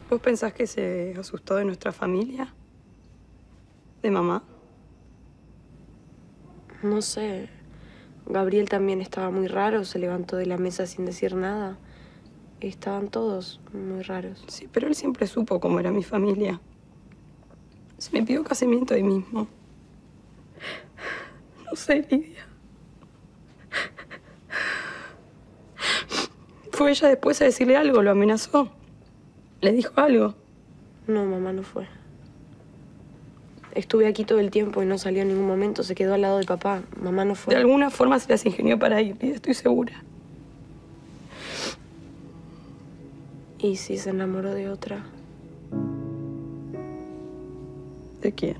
¿Vos pensás que se asustó de nuestra familia? ¿De mamá? No sé. Gabriel también estaba muy raro, se levantó de la mesa sin decir nada. Estaban todos muy raros. Sí, pero él siempre supo cómo era mi familia. Se me pidió casamiento ahí mismo. No sé, Lidia. Fue ella después a decirle algo, lo amenazó. ¿Le dijo algo? No, mamá no fue. Estuve aquí todo el tiempo y no salió en ningún momento. Se quedó al lado de papá. Mamá no fue. De alguna forma se las ingenió para ir, Lidia, estoy segura. ¿Y si se enamoró de otra? ¿De quién?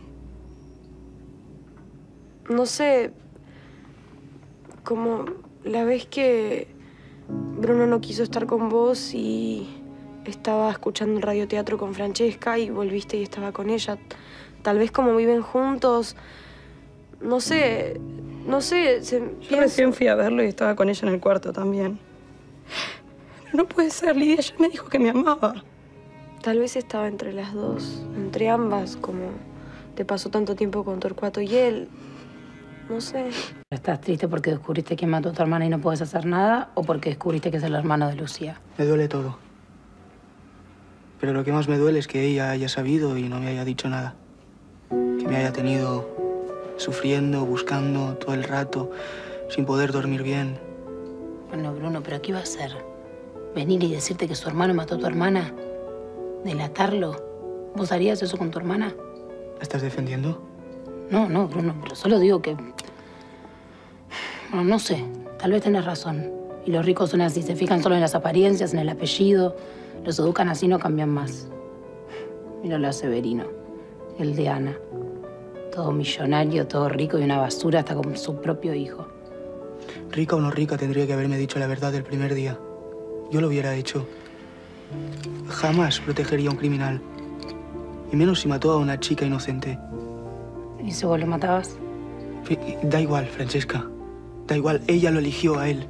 No sé. Como la vez que Bruno no quiso estar con vos y estaba escuchando el radioteatro con Francesca y volviste y estaba con ella. Tal vez como viven juntos. No sé. Yo recién fui a verlo y estaba con ella en el cuarto también. Pero no puede ser, Lidia. Ella me dijo que me amaba. Tal vez estaba entre las dos, entre ambas, como te pasó tanto tiempo con Torcuato y él. No sé. ¿Estás triste porque descubriste que mató a tu hermana y no puedes hacer nada? ¿O porque descubriste que es el hermano de Lucía? Me duele todo. Pero lo que más me duele es que ella haya sabido y no me haya dicho nada. Que me haya tenido sufriendo, buscando todo el rato, sin poder dormir bien. Bueno, Bruno, ¿pero qué iba a hacer? ¿Venir y decirte que su hermano mató a tu hermana? ¿Delatarlo? ¿Vos harías eso con tu hermana? ¿La estás defendiendo? No, Bruno, pero solo digo que... Bueno, no sé. Tal vez tenés razón. Y los ricos son así, se fijan solo en las apariencias, en el apellido. Los educan así, no cambian más. Míralo a Severino, el de Ana. Todo millonario, todo rico y una basura hasta con su propio hijo. Rica o no rica, tendría que haberme dicho la verdad el primer día. Yo lo hubiera hecho. Jamás protegería a un criminal. Y menos si mató a una chica inocente. ¿Y si vos lo matabas? Da igual, Francesca. Da igual, ella lo eligió a él.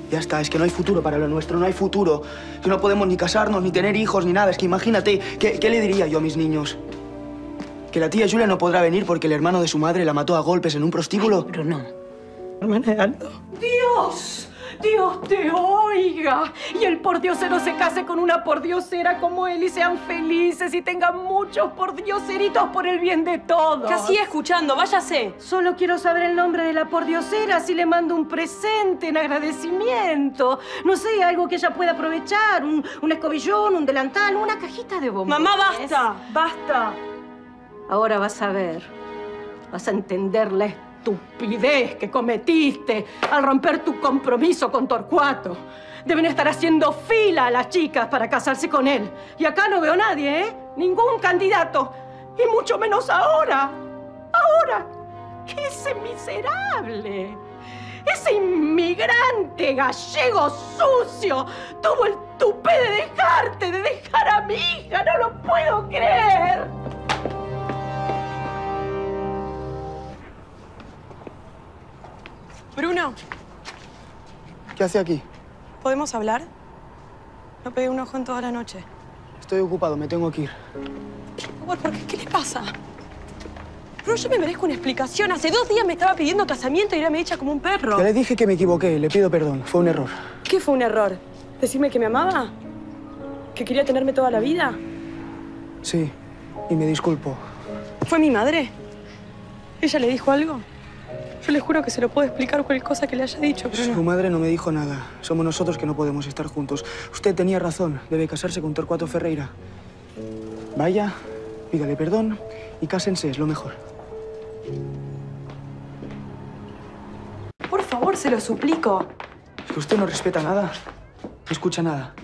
Ya está, es que no hay futuro para lo nuestro, no hay futuro. Que no podemos ni casarnos, ni tener hijos, ni nada. Es que imagínate, ¿qué le diría yo a mis niños? ¿Que la tía Julia no podrá venir porque el hermano de su madre la mató a golpes en un prostíbulo? Ay, Bruno. Hermana de Aldo. ¡Dios! ¡Dios te oiga! Y el pordiosero se case con una pordiosera como él y sean felices y tengan muchos pordioseritos por el bien de todos. ¿Qué hacía escuchando? ¡Váyase! Solo quiero saber el nombre de la pordiosera, si le mando un presente en agradecimiento. No sé, algo que ella pueda aprovechar. Un escobillón, un delantal, una cajita de bombones. ¡Mamá, basta! ¡Basta! Ahora vas a ver. Vas a entender la estupidez que cometiste al romper tu compromiso con Torcuato. Deben estar haciendo fila a las chicas para casarse con él. Y acá no veo a nadie, ¿eh? Ningún candidato. Y mucho menos ahora. Ahora. Ese miserable. Ese inmigrante gallego sucio tuvo el tupé de dejarte, de dejar a mi hija. No lo puedo creer. Bruno, ¿Qué hace aquí? ¿podemos hablar? No pegué un ojo en toda la noche. Estoy ocupado, me tengo que ir. Por favor, ¿qué le pasa? Bruno, yo me merezco una explicación. Hace 2 días me estaba pidiendo casamiento y ahora me echa como un perro. Ya le dije que me equivoqué, le pido perdón. Fue un error. ¿Qué fue un error? ¿Decirme que me amaba? ¿Que quería tenerme toda la vida? Sí, y me disculpo. ¿Fue mi madre? ¿Ella le dijo algo? Yo le juro que se lo puedo explicar cualquier cosa que le haya dicho, pero Su no. madre no me dijo nada. Somos nosotros que no podemos estar juntos. Usted tenía razón. Debe casarse con Torcuato Ferreira. Vaya, pídale perdón y cásense, es lo mejor. Por favor, se lo suplico. Es que usted no respeta nada. No escucha nada.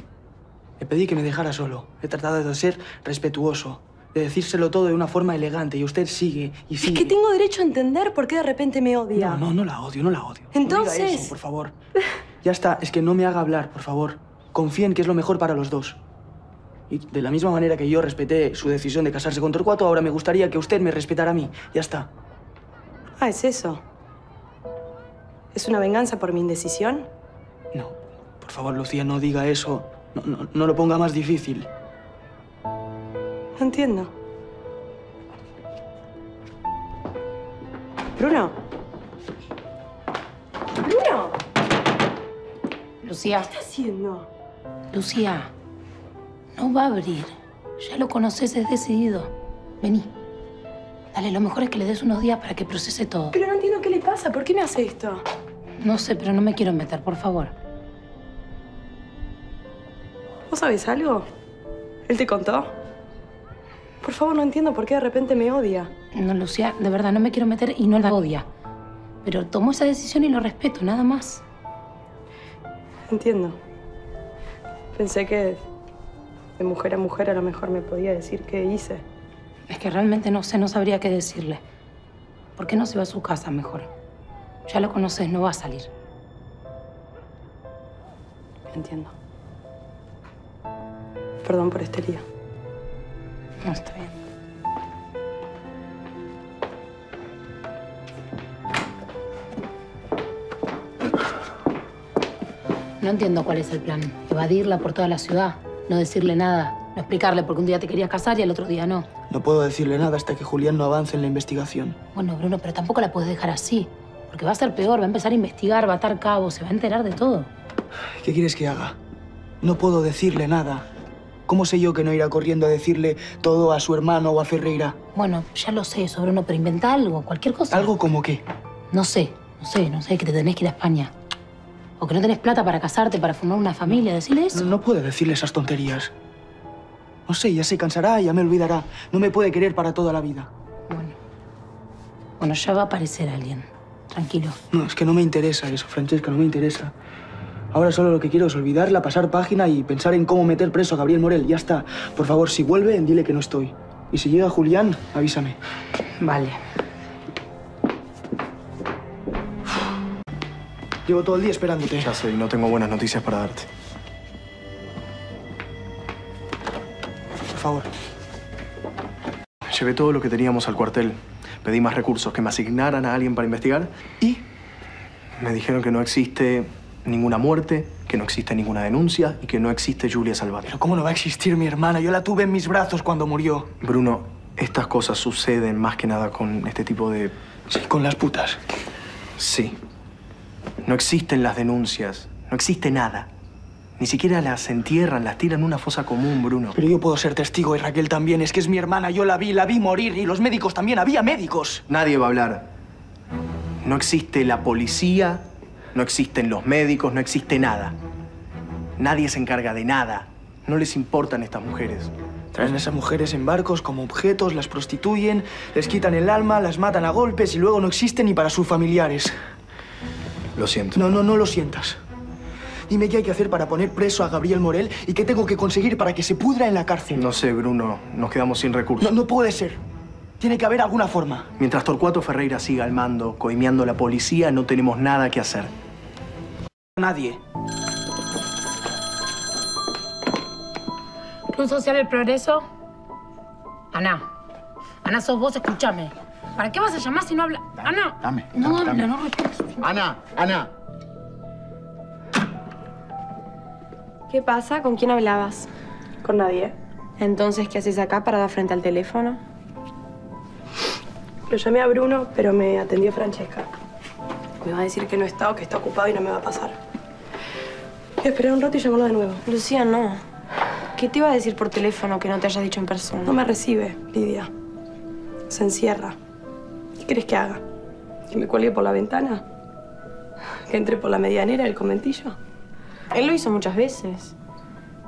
Le pedí que me dejara solo. He tratado de ser respetuoso, de decírselo todo de una forma elegante y usted sigue y sigue. Es que tengo derecho a entender por qué de repente me odia. No la odio, no la odio. Entonces... No diga eso, por favor. Ya está, es que no me haga hablar, por favor. Confíe en que es lo mejor para los dos. Y de la misma manera que yo respeté su decisión de casarse con Torcuato, ahora me gustaría que usted me respetara a mí. Ya está. Ah, ¿es eso? ¿Es una venganza por mi indecisión? No, por favor, Lucía, no diga eso. No lo ponga más difícil. No entiendo. ¿Bruno? ¿Bruno? Lucía. ¿Qué está haciendo? Lucía, no va a abrir. Ya lo conoces, es decidido. Vení. Dale, lo mejor es que le des unos días para que procese todo. Pero no entiendo qué le pasa. ¿Por qué me hace esto? No sé, pero no me quiero meter, por favor. ¿Vos sabés algo? ¿Él te contó? Por favor, no entiendo por qué de repente me odia. No, Lucía, de verdad, no me quiero meter y no la odia. Pero tomó esa decisión y lo respeto, nada más. Entiendo. Pensé que de mujer a mujer a lo mejor me podía decir qué hice. Es que realmente no sé, no sabría qué decirle. ¿Por qué no se va a su casa mejor? Ya lo conoces, no va a salir. Entiendo. Perdón por este lío. No, está bien. No entiendo cuál es el plan. Evadirla por toda la ciudad, no decirle nada, no explicarle por qué un día te querías casar y al otro día no. No puedo decirle nada hasta que Julián no avance en la investigación. Bueno, Bruno, pero tampoco la puedes dejar así. Porque va a ser peor, va a empezar a investigar, va a atar cabos, se va a enterar de todo. ¿Qué quieres que haga? No puedo decirle nada. ¿Cómo sé yo que no irá corriendo a decirle todo a su hermano o a Ferreira? Bueno, ya lo sé eso, Bruno, pero inventa algo, cualquier cosa. ¿Algo como qué? No sé, que te tenés que ir a España. O que no tenés plata para casarte, para formar una familia, decirle eso. No puede decirle esas tonterías. No sé, ya se cansará, ya me olvidará. No me puede querer para toda la vida. Bueno, ya va a aparecer alguien. Tranquilo. No, es que no me interesa eso, Francesca, no me interesa. Ahora solo lo que quiero es olvidarla, pasar página y pensar en cómo meter preso a Gabriel Morel. Ya está. Por favor, si vuelve, dile que no estoy. Y si llega Julián, avísame. Vale. Llevo todo el día esperándote. Ya sé, y no tengo buenas noticias para darte. Por favor. Llevé todo lo que teníamos al cuartel. Pedí más recursos, que me asignaran a alguien para investigar. Y me dijeron que no existe ninguna muerte, que no existe ninguna denuncia y que no existe Julia Salvat. Pero ¿cómo no va a existir mi hermana? Yo la tuve en mis brazos cuando murió. Bruno, estas cosas suceden más que nada con este tipo de... Sí, con las putas. Sí. No existen las denuncias. No existe nada. Ni siquiera las entierran, las tiran en una fosa común, Bruno. Pero yo puedo ser testigo y Raquel también. Es que es mi hermana, yo la vi morir. Y los médicos también, había médicos. Nadie va a hablar. No existe la policía, no existen los médicos, no existe nada. Nadie se encarga de nada. No les importan estas mujeres. Traen a esas mujeres en barcos como objetos, las prostituyen, les quitan el alma, las matan a golpes y luego no existen ni para sus familiares. Lo siento. No lo sientas. Dime qué hay que hacer para poner preso a Gabriel Morel y qué tengo que conseguir para que se pudra en la cárcel. No sé, Bruno. Nos quedamos sin recursos. No puede ser. Tiene que haber alguna forma. Mientras Torcuato Ferreira siga al mando, coimeando a la policía, no tenemos nada que hacer. Nadie. Club Social El Progreso. Ana. Ana, sos vos, escúchame. ¿Para qué vas a llamar si no habla? Ana. Dame. No habla, no respondes. Ana. ¿Qué pasa? ¿Con quién hablabas? Con nadie. Entonces, ¿qué haces acá parada frente al teléfono? Lo llamé a Bruno, pero me atendió Francesca. Me va a decir que no está o que está ocupado y no me va a pasar. Voy a esperar un rato y llamarlo de nuevo. Lucía, no. ¿Qué te iba a decir por teléfono que no te haya dicho en persona? No me recibe, Lidia. Se encierra. ¿Qué querés que haga? ¿Que me cuelgue por la ventana? ¿Que entre por la medianera del conventillo? Él lo hizo muchas veces.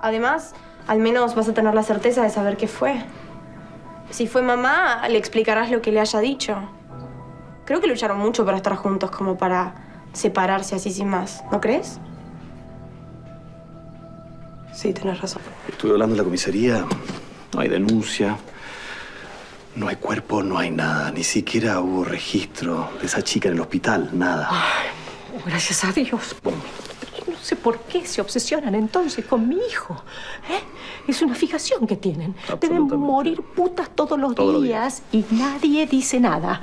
Además, al menos vas a tener la certeza de saber qué fue. Si fue mamá, le explicarás lo que le haya dicho. Creo que lucharon mucho para estar juntos, como para separarse así sin más. ¿No crees? Sí, tenés razón. Estuve hablando en la comisaría. No hay denuncia. No hay cuerpo, no hay nada. Ni siquiera hubo registro de esa chica en el hospital. Nada. Ay, gracias a Dios. No sé por qué se obsesionan entonces con mi hijo. Es una fijación que tienen. Deben morir putas todos los días y nadie dice nada.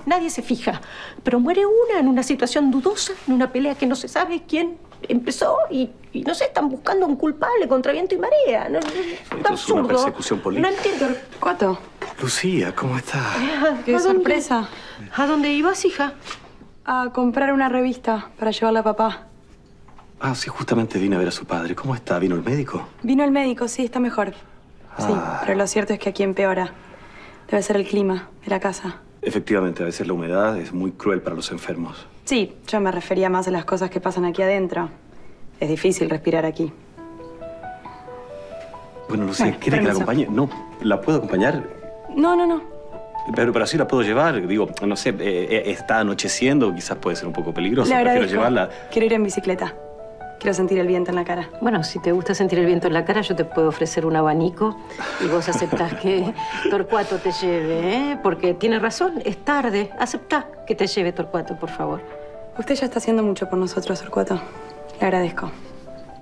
Nadie se fija. Pero muere una en una situación dudosa, en una pelea que no se sabe quién empezó y no sé, están buscando un culpable contra viento y marea. No, Esto es una persecución política. No entiendo. Torcuato, Lucía, ¿cómo estás? qué sorpresa. ¿A dónde ibas, hija? A comprar una revista para llevarla a papá. Ah, sí, justamente vine a ver a su padre. ¿Cómo está? ¿Vino el médico? Vino el médico, sí, está mejor. Sí, pero lo cierto es que aquí empeora. Debe ser el clima de la casa. Efectivamente, a veces la humedad es muy cruel para los enfermos. Sí, yo me refería más a las cosas que pasan aquí adentro. Es difícil respirar aquí. Bueno, Lucía, Bueno, ¿quiere que la permiso. acompañe? No, ¿la puedo acompañar? No. Pero así la puedo llevar. Digo, no sé, está anocheciendo, quizás puede ser un poco peligroso. Le Prefiero agradezco. llevarla. Quiero ir en bicicleta. Quiero sentir el viento en la cara. Bueno, si te gusta sentir el viento en la cara, yo te puedo ofrecer un abanico y vos aceptás que Torcuato te lleve, ¿eh? Porque tiene razón, es tarde. Aceptá que te lleve Torcuato, por favor. Usted ya está haciendo mucho por nosotros, Torcuato. Le agradezco.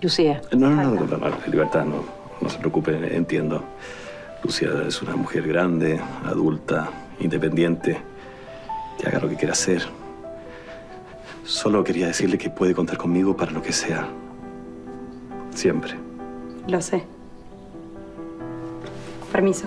Lucía. No, libertad, no se preocupe, entiendo. Lucía es una mujer grande, adulta, independiente, que haga lo que quiera hacer. Solo quería decirle que puede contar conmigo para lo que sea. Siempre. Lo sé. Permiso.